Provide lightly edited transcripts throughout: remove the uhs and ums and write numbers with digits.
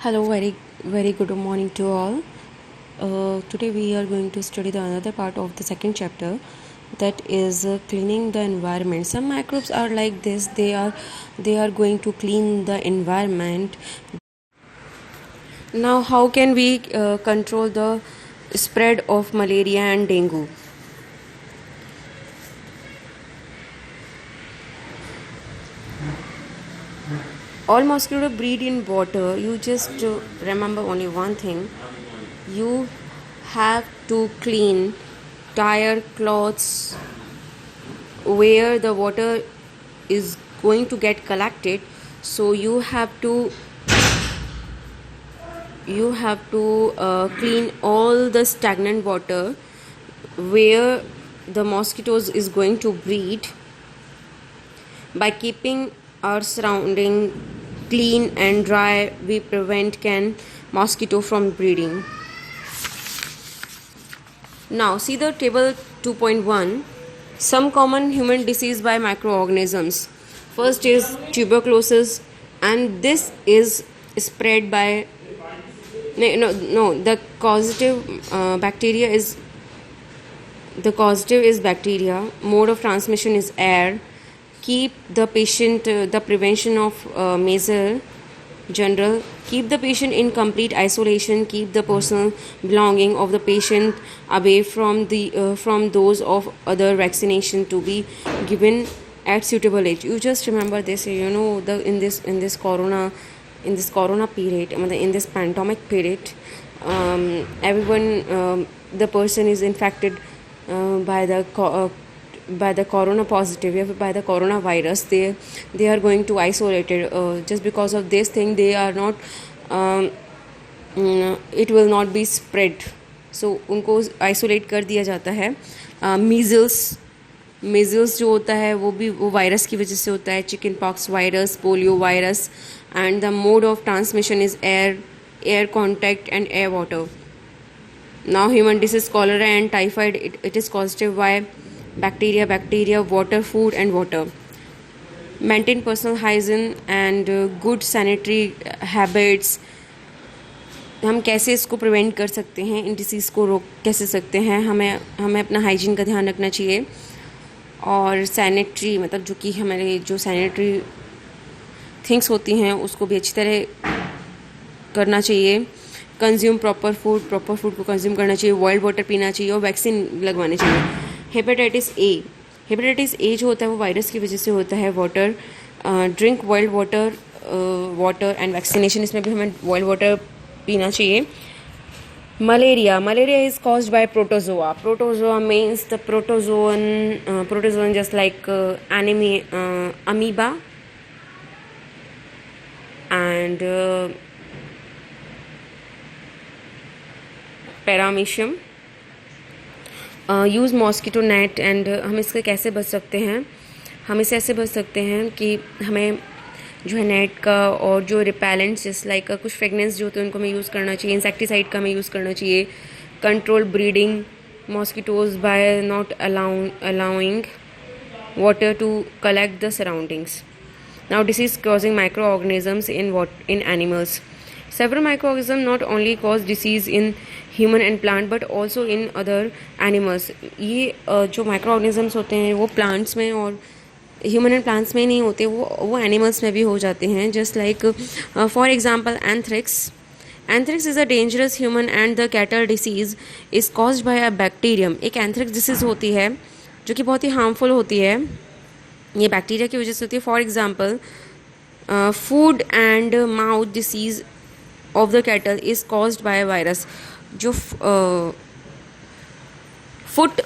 Hello, very good morning to all. Today we are going to study the another part of the second chapter, that is cleaning the environment. Some microbes are like this. They are going to clean the environment. Now, how can we control the spread of malaria and dengue? All mosquitoes breed in water. You just remember only one thing. You have to clean tire cloths where the water is going to get collected. So you have to clean all the stagnant water where the mosquitoes is going to breed. By keeping our surrounding clean and dry, we prevent mosquito from breeding. Now see the table 2.1. Some common human disease by microorganisms. First is tuberculosis, and this is spread by the causative is bacteria. Mode of transmission is air. Keep the patient the prevention of measure general. Keep the patient in complete isolation. Keep the personal belonging of the patient away from those of other vaccination to be given at suitable age. You just remember this, in this corona period, in this pandemic period, everyone, the person is infected by the corona positive, by the coronavirus. They are going to isolated. Just because of this thing, they are not it will not be spread. So उनको isolate कर दिया जाता है. Measles जो होता है वो virus की वजह से होता है. Chicken pox virus, polio virus. And the mode of transmission is air contact and air water. Now human disease, cholera and typhoid, it is caused by bacteria, water, food and water. Maintain personal hygiene and good sanitary habits. हम कैसे इसको prevent कर सकते हैं, इन disease को रोक कैसे सकते हैं. हमें अपना हाइजीन का ध्यान रखना चाहिए. और सैनिटरी, मतलब जो कि हमारे जो सैनिटरी थिंग्स होती हैं उसको भी अच्छी तरह करना चाहिए. कंज्यूम प्रॉपर फूड को कंज्यूम करना चाहिए. बॉइल्ड वाटर पीना चाहिए और वैक्सीन लगवाने चाहिए. हेपेटाइटिस ए जो होता है वो वायरस की वजह से होता है. Drink boiled water and vaccination, इसमें भी हमें बॉइल्ड वाटर पीना चाहिए. Malaria is caused by protozoa. Protozoa means the protozoan just like amoeba and paramecium. Use mosquito net. And हम इससे कैसे बच सकते हैं? हम इससे ऐसे बच सकते हैं कि हमें जो है नेट का और जो रिपेलेंट्स जैसे लाइक कुछ फ्रेगनेंस जो होते हैं उनको हमें यूज़ करना चाहिए. इंसेक्टिसाइड का हमें यूज़ करना चाहिए. Control breeding mosquitoes by not allowing water to collect the surroundings. Now disease causing microorganisms in animals. Several microorganisms not only cause disease in human and plant but also in other animals. ये जो microorganisms होते हैं वो plants में और human and plants में नहीं होते, वो animals में भी हो जाते हैं. Just like for example anthrax. Anthrax is a dangerous human and the cattle disease is caused by a bacterium. एक anthrax disease होती है जो कि बहुत ही harmful होती है. ये बैक्टीरिया की वजह से होती है. For example food and mouth disease of the cattle is caused by virus. जो foot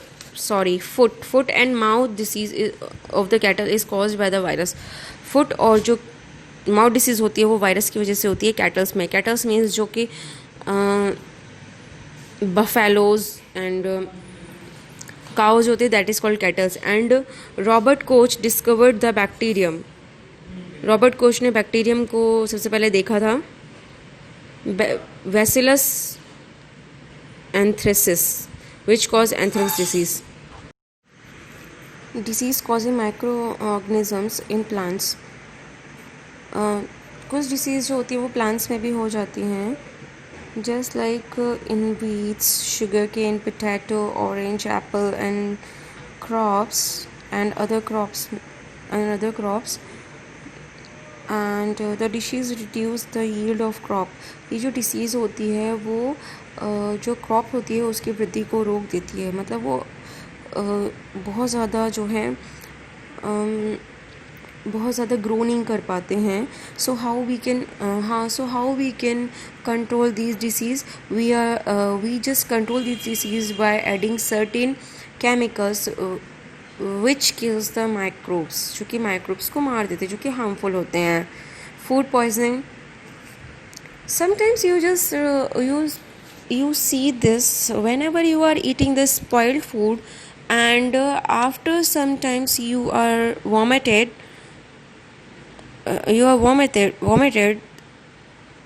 and mouth disease of the cattle is caused by the virus. Foot और जो माउथ डिसीज होती है वो वायरस की वजह से होती है कैटल्स में. कैटल्स मीन्स जो कि बफेलोज एंड cows होते, that is called cattles. And Robert Koch discovered the bacterium. Robert Koch ने बैक्टीरियम को सबसे पहले देखा था. Bacillus anthracis which cause anthrax disease. Disease causing microorganisms in plants. कुछ डिसीज़ जो होती है वो प्लांट्स में भी हो जाती हैं, just like in wheats, sugar cane, potato, orange, apple and crops and other crops and the disease reduce the yield of crop. ये जो डिसीज़ होती है वो जो क्रॉप होती है उसकी वृद्धि को रोक देती है, मतलब वो बहुत ज़्यादा जो है बहुत ज़्यादा ग्रो नहीं कर पाते हैं। So how we can control this disease, we just control this disease by adding certain chemicals which kills the microbes, जो कि माइक्रोब्स को मार देते हैं, जो कि हार्मफुल होते हैं। Food poisoning, sometimes you see this whenever you are eating this spoiled food, and after sometimes you are vomited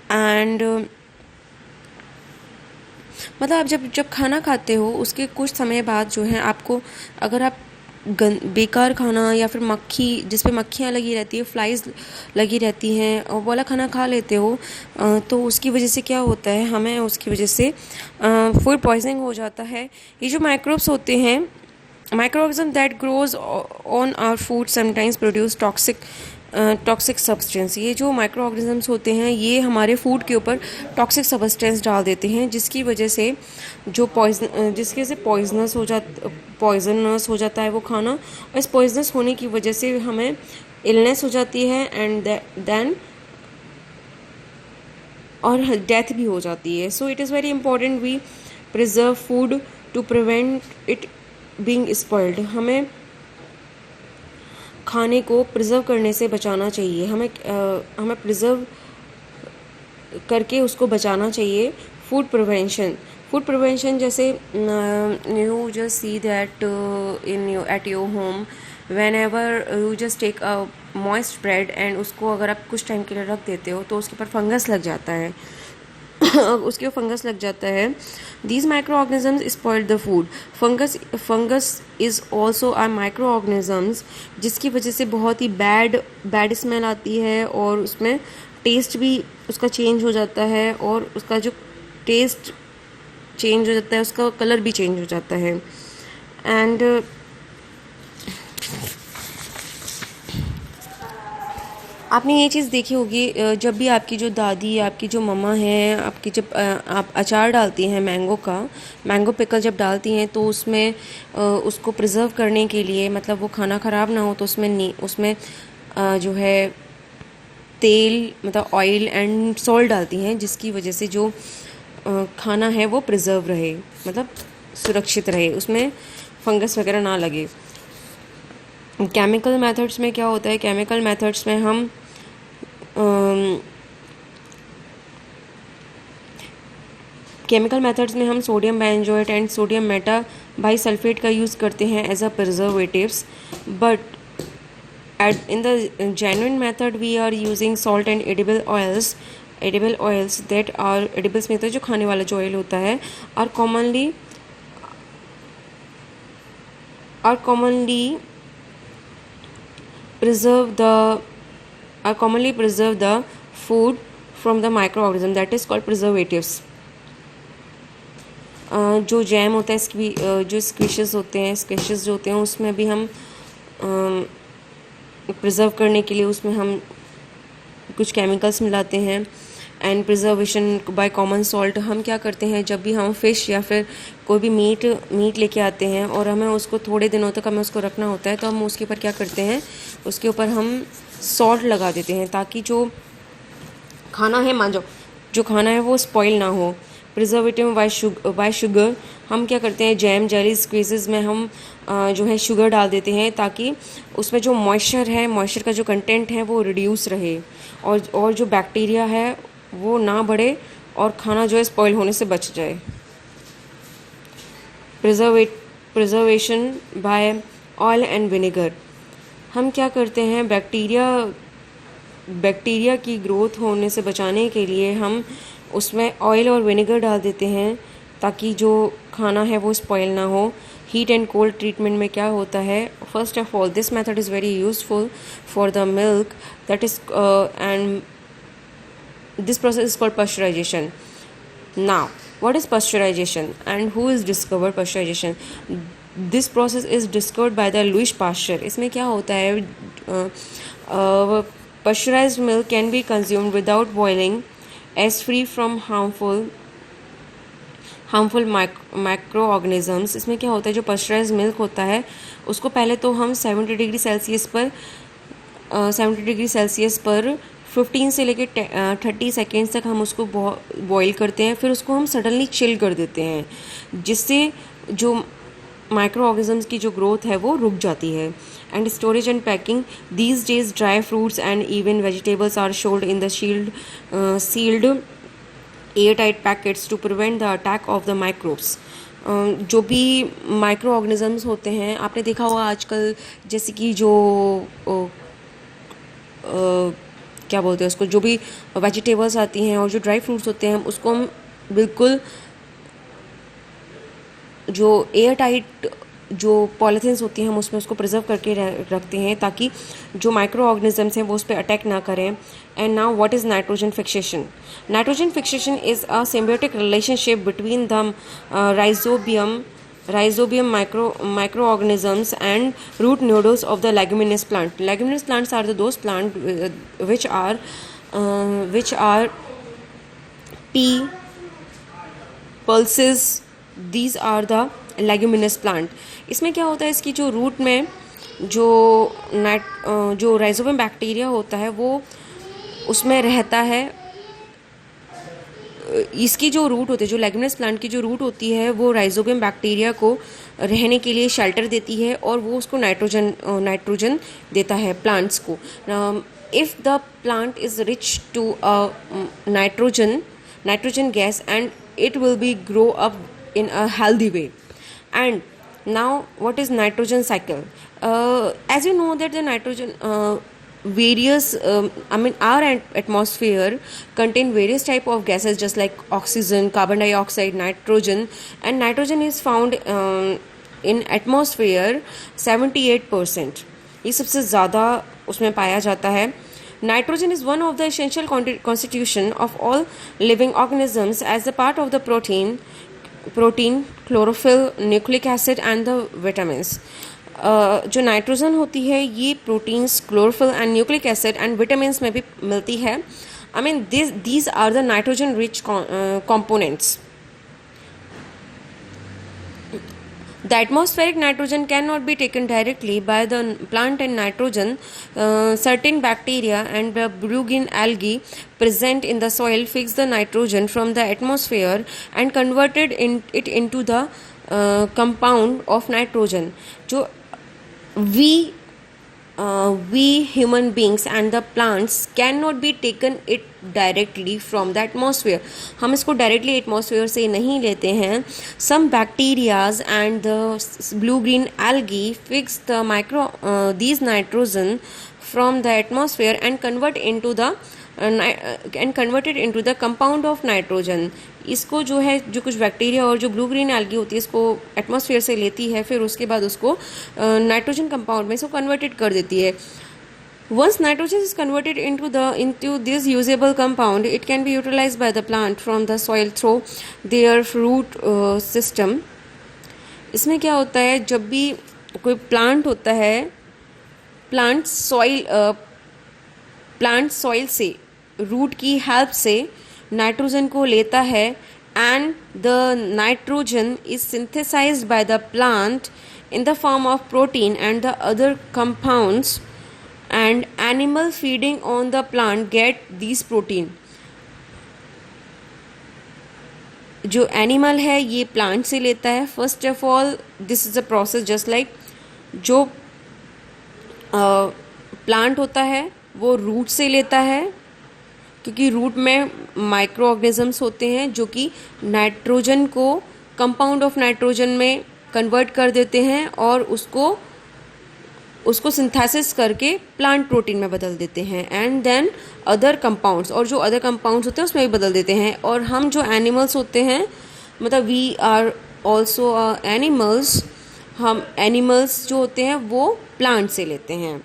and मतलब आप जब खाना खाते हो उसके कुछ समय बाद जो है आपको, अगर आप बेकार खाना या फिर मक्खी जिस पे मक्खियाँ लगी रहती है, फ्लाइज लगी रहती हैं, और वाला खाना खा लेते हो तो उसकी वजह से क्या होता है, हमें उसकी वजह से फूड पॉइजनिंग हो जाता है। ये जो माइक्रोब्स होते हैं, microorganism that grows on our food sometimes produce toxic substance. ये जो माइक्रो ऑर्गेनिजम्स होते हैं ये हमारे फूड के ऊपर टॉक्सिक सब्सटेंस डाल देते हैं, जिसकी वजह से पॉइजनस हो जाता है वो खाना, और इस पॉइजनस होने की वजह से हमें इलनेस हो जाती है एंड देन और डेथ भी हो जाती है। So it is very important we preserve food to prevent it being spoiled. हमें खाने को प्रिजर्व करने से बचाना चाहिए, हमें प्रिजर्व करके उसको बचाना चाहिए। फूड प्रिवेंशन जैसे you just see that at your home whenever you just take a moist bread and उसको अगर आप कुछ टाइम के लिए रख देते हो तो उसके ऊपर फंगस लग जाता है These microorganisms spoil the food. Fungus is also a microorganisms जिसकी वजह से बहुत ही बैड स्मेल आती है, और उसमें टेस्ट भी उसका चेंज हो जाता है, और उसका जो टेस्ट चेंज हो जाता है उसका कलर भी चेंज हो जाता है। एंड आपने ये चीज़ देखी होगी, जब भी आपकी जो दादी, आपकी जो मम्मा हैं, आपकी जब आप अचार डालती हैं मैंगो पिकल जब डालती हैं तो उसमें उसको प्रिजर्व करने के लिए, मतलब वो खाना ख़राब ना हो, तो उसमें जो है तेल, मतलब ऑयल एंड सॉल्ट डालती हैं, जिसकी वजह से जो खाना है वो प्रिजर्व रहे, मतलब सुरक्षित रहे, उसमें फंगस वगैरह ना लगे। केमिकल मेथड्स में क्या होता है, केमिकल मेथड्स में हम sodium benzoate and sodium meta bisulphate का यूज़ करते हैं as a preservatives, but in the genuine method we are using salt and edible oils that are edibles में तो जो खाने वाला जो ऑयल होता है are commonly preserve the food from the microorganism, that is called preservatives. जो jam होता है, जो स्क्विशेस होते हैं उसमें भी हम प्रिजर्व करने के लिए उसमें हम कुछ केमिकल्स मिलाते हैं। And preservation by common salt, हम क्या करते हैं, जब भी हम फ़िश या फिर कोई भी मीट लेके आते हैं और हमें उसको थोड़े दिनों तक हमें उसको रखना होता है, तो हम उसके ऊपर क्या करते हैं, उसके ऊपर हम सॉल्ट लगा देते हैं ताकि जो खाना है वो स्पॉइल ना हो। प्रिजर्वेटिव बाय शुगर, हम क्या करते हैं, जैम, जेली, स्क्वीजेज में हम जो है शुगर डाल देते हैं ताकि उसमें जो मॉइस्चर का जो कंटेंट है वो रिड्यूस रहे, और जो बैक्टीरिया है वो ना बढ़े और खाना जो है स्पॉइल होने से बच जाए। Preservation by oil and vinegar, हम क्या करते हैं, बैक्टीरिया की ग्रोथ होने से बचाने के लिए हम उसमें ऑयल और विनेगर डाल देते हैं ताकि जो खाना है वो स्पॉइल ना हो। हीट एंड कोल्ड ट्रीटमेंट में क्या होता है, first of all this method is very useful for the milk that is This process is called pasteurization. Now, what is pasteurization and who is discovered pasteurization? This process is discovered by the Louis Pasteur. इसमें क्या होता है, pasteurized milk can be consumed without boiling as free from harmful microorganisms. इसमें क्या होता है, जो पस्चराइज milk होता है उसको पहले तो हम 70 डिग्री सेल्सियस पर 15 से लेकर 30 सेकेंड्स तक हम उसको बॉईल करते हैं. फिर उसको हम सडनली चिल कर देते हैं, जिससे जो माइक्रो ऑर्गेनिजम्स की जो ग्रोथ है वो रुक जाती है. And storage and packing. These days dry fruits and even vegetables are sold in the sealed airtight packets to prevent the attack of the microbes. जो भी माइक्रो ऑर्गेनिजम्स होते हैं, आपने देखा होगा आजकल, जैसे कि जो क्या बोलते हैं उसको, जो भी वेजिटेबल्स आती हैं और जो ड्राई फ्रूट्स होते हैं उसको हम बिल्कुल जो एयर टाइट जो पॉलीथीन्स होती हैं हम उसमें उसको प्रिजर्व करके रखते हैं ताकि जो माइक्रो ऑर्गेनिजम्स हैं वो उस पर अटैक ना करें. And now what is nitrogen fixation? Nitrogen fixation is a symbiotic relationship between the rhizobium microorganisms and root nodules of the leguminous plant. Leguminous plants are those plants which are pea, pulses. These are the leguminous plant. इसमें क्या होता है, इसकी जो root में जो rhizobium bacteria होता है वो उसमें रहता है. इसकी जो रूट होती है, जो लेग्यूमिनस प्लांट की जो रूट होती है वो राइजोबियम बैक्टीरिया को रहने के लिए शेल्टर देती है और वो उसको नाइट्रोजन देता है प्लांट्स को. If the plant is rich to nitrogen gas and it will be grow up in a healthy way. And now what is nitrogen cycle? As you know that the nitrogen various our atmosphere contain various type of gases just like oxygen, carbon dioxide, nitrogen, and nitrogen is found in atmosphere 78%. ये सबसे ज़्यादा उसमें पाया जाता है. Nitrogen is one of the essential constitution of all living organisms as a part of the protein, chlorophyll, nucleic acid and the vitamins. जो nitrogen होती है ये proteins, chlorophyll and nucleic acid and vitamins में भी मिलती है. I mean these are the nitrogen rich components. The atmospheric nitrogen cannot be taken directly by the plant, and nitrogen, certain bacteria and the blue-green algae present in the soil fix the nitrogen from the atmosphere and converted it into the compound of nitrogen. जो we human beings and the plants cannot be taken it directly from the atmosphere. हम इसको directly atmosphere से नहीं लेते हैं. Some bacterias and the blue green algae fix the these nitrogen from the atmosphere and convert it into the compound of nitrogen. इसको जो है, जो कुछ बैक्टीरिया और जो ब्लू ग्रीन एल्गी होती है इसको एटमॉस्फेयर से लेती है, फिर उसके बाद उसको नाइट्रोजन कंपाउंड में इसको कन्वर्टेड कर देती है. Once nitrogen is converted into this usable compound, it can be utilized by the plant from the soil through their root system. इसमें क्या होता है, जब भी कोई प्लांट होता है, प्लांट सॉइल से, रूट की हेल्प से नाइट्रोजन को लेता है and the nitrogen is synthesised by the plant in the form of protein and the other compounds, and animal feeding on the plant get these protein. जो animal है ये plant से लेता है. First of all this is a process just like जो plant होता है वो रूट से लेता है, क्योंकि रूट में माइक्रो ऑर्गेनिजम्स होते हैं जो कि नाइट्रोजन को कंपाउंड ऑफ नाइट्रोजन में कन्वर्ट कर देते हैं और उसको सिंथेसिस करके प्लांट प्रोटीन में बदल देते हैं. एंड देन अदर कंपाउंड्स, और जो अदर कंपाउंड्स होते हैं उसमें भी बदल देते हैं. और हम जो एनिमल्स होते हैं, मतलब वी आर ऑल्सो एनिमल्स, हम एनिमल्स जो होते हैं वो प्लांट से लेते हैं.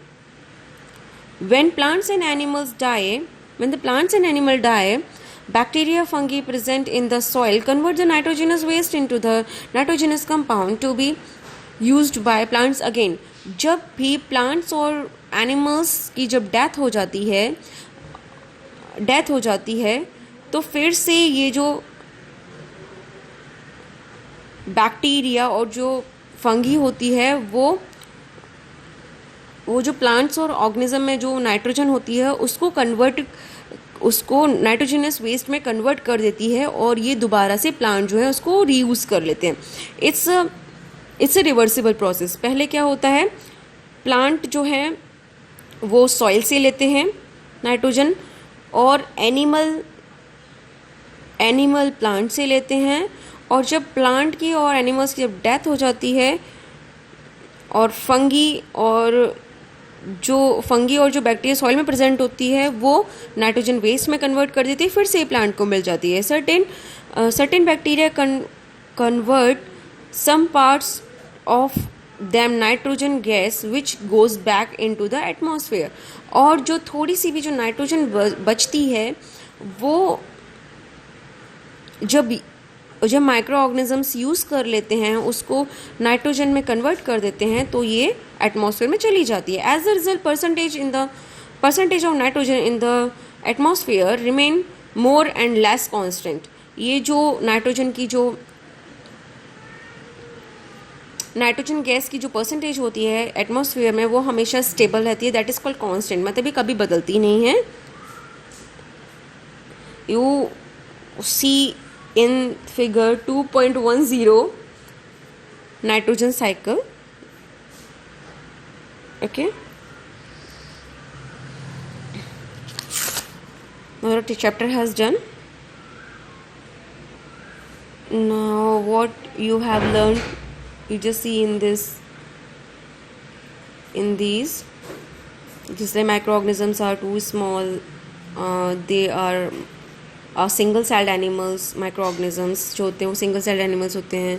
When plants and animals die, When the plants and animal die, bacteria, fungi present in the soil convert the nitrogenous waste into the nitrogenous compound to be used by plants again. जब भी plants और animals की जब death हो जाती है तो फिर से ये जो बैक्टीरिया और जो फंगी होती है वो जो प्लांट्स और ऑर्गेनिज्म में जो नाइट्रोजन होती है उसको नाइट्रोजनस वेस्ट में कन्वर्ट कर देती है और ये दोबारा से प्लांट जो है उसको रीयूज़ कर लेते हैं. It's a reversible process. पहले क्या होता है, प्लांट जो है वो सॉइल से लेते हैं नाइट्रोजन और एनिमल प्लांट से लेते हैं, और जब प्लांट की और एनिमल्स की जब डेथ हो जाती है और फंगी और जो बैक्टीरिया सॉइल में प्रेजेंट होती है वो नाइट्रोजन वेस्ट में कन्वर्ट कर देती है, फिर से प्लांट को मिल जाती है. Certain bacteria convert some parts of them nitrogen gas which goes back into the atmosphere. और जो थोड़ी सी भी जो नाइट्रोजन बचती है वो जब माइक्रो ऑर्गेनिजम्स यूज़ कर लेते हैं उसको नाइट्रोजन में कन्वर्ट कर देते हैं तो ये एटमॉस्फेयर में चली जाती है. As a result percentage of nitrogen in the atmosphere remain more and less constant. ये जो नाइट्रोजन गैस की जो परसेंटेज होती है एटमॉस्फेयर में वो हमेशा स्टेबल रहती है. दैट इज़ कॉल्ड कांस्टेंट, मतलब ये कभी बदलती नहीं है. You see in figure 2.10 nitrogen cycle. Okay, now the chapter has done. Now what you have learned, you just see in these microorganisms are too small. They are single celled animals. Micro organisms जो होते हैं वो single celled animals होते हैं.